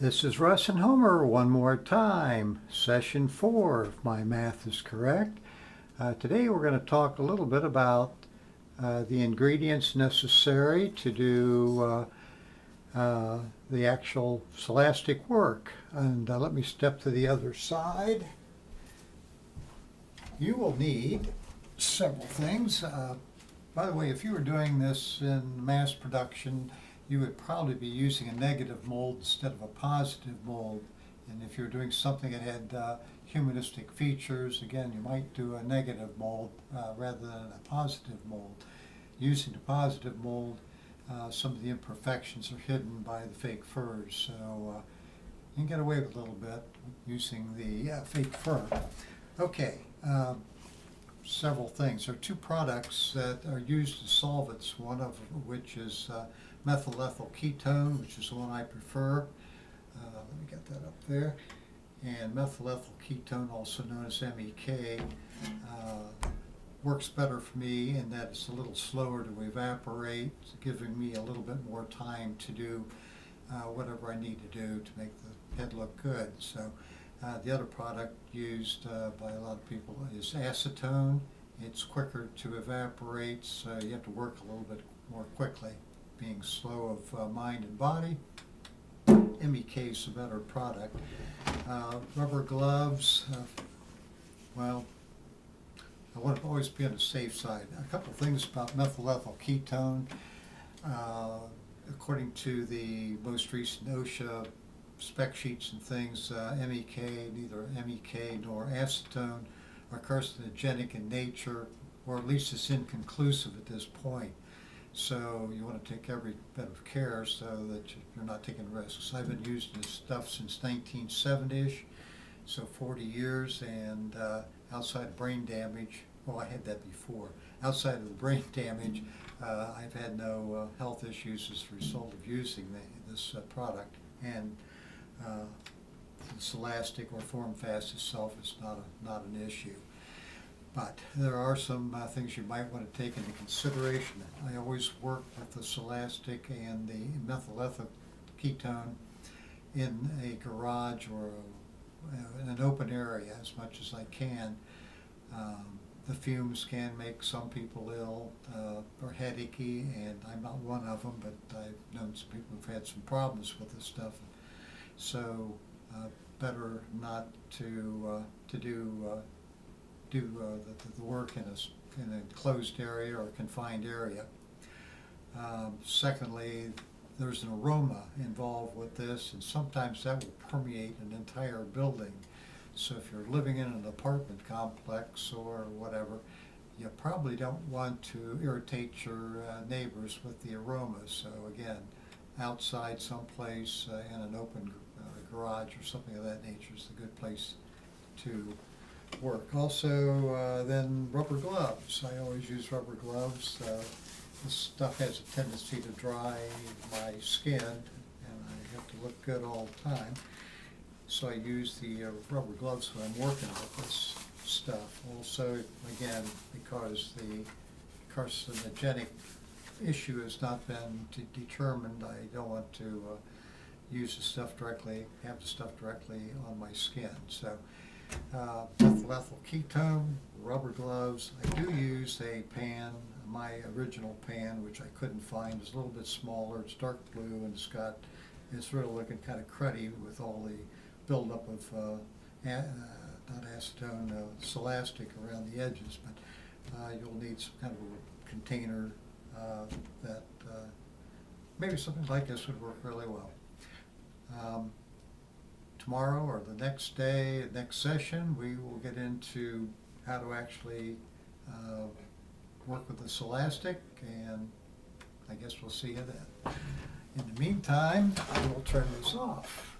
This is Russ and Homer one more time, session 4, if my math is correct. Today we're going to talk a little bit about the ingredients necessary to do the actual Celastic work. And let me step to the other side. You will need several things. By the way, if you were doing this in mass production, you would probably be using a negative mold instead of a positive mold. And if you're doing something that had humanistic features, again, you might do a negative mold rather than a positive mold. Using the positive mold, some of the imperfections are hidden by the fake furs, so you can get away with a little bit using the fake fur. Okay, several things. There are two products that are used as solvents, one of which is methyl ethyl ketone, which is the one I prefer. Let me get that up there. And methyl ethyl ketone, also known as MEK, works better for me in that it's a little slower to evaporate, giving me a little bit more time to do whatever I need to do to make the head look good. So the other product used by a lot of people is acetone. It's quicker to evaporate, so you have to work a little bit more quickly. Being slow of mind and body, MEK is a better product. Rubber gloves, well, I want to always be on the safe side. A couple of things about methyl ethyl ketone. According to the most recent OSHA spec sheets and things, MEK, neither MEK nor acetone are carcinogenic in nature, or at least it's inconclusive at this point. So you want to take every bit of care so that you're not taking risks. I've been using this stuff since 1970-ish, so 40 years, and outside of brain damage, well, I had that before. Outside of the brain damage, I've had no health issues as a result of using this product. And the Celastic or Formfast itself is not an issue. But there are some things you might want to take into consideration. I always work with the Celastic and the methyl ethyl ketone in a garage or in an open area as much as I can. The fumes can make some people ill or headachy, and I'm not one of them, but I've known some people who've had some problems with this stuff. So better not to do the work in an enclosed area or confined area. Secondly, there's an aroma involved with this, and sometimes that will permeate an entire building. So if you're living in an apartment complex or whatever, you probably don't want to irritate your neighbors with the aroma. So again, outside someplace in an open garage or something of that nature is a good place to work. Also, then rubber gloves. I always use rubber gloves. This stuff has a tendency to dry my skin, and I have to look good all the time. So I use the rubber gloves when I'm working with this stuff. Also, again, because the carcinogenic issue has not been determined, I don't want to use the stuff directly, have the stuff directly on my skin. So methyl ethyl ketone, rubber gloves. I do use a pan. My original pan, which I couldn't find, is a little bit smaller. It's dark blue, and it's really looking kind of cruddy with all the buildup of not acetone, Celastic around the edges. But you'll need some kind of a container that maybe something like this would work really well. Tomorrow or the next day, next session, we will get into how to actually work with the Celastic, and I guess we'll see you then. In the meantime, I will turn this off.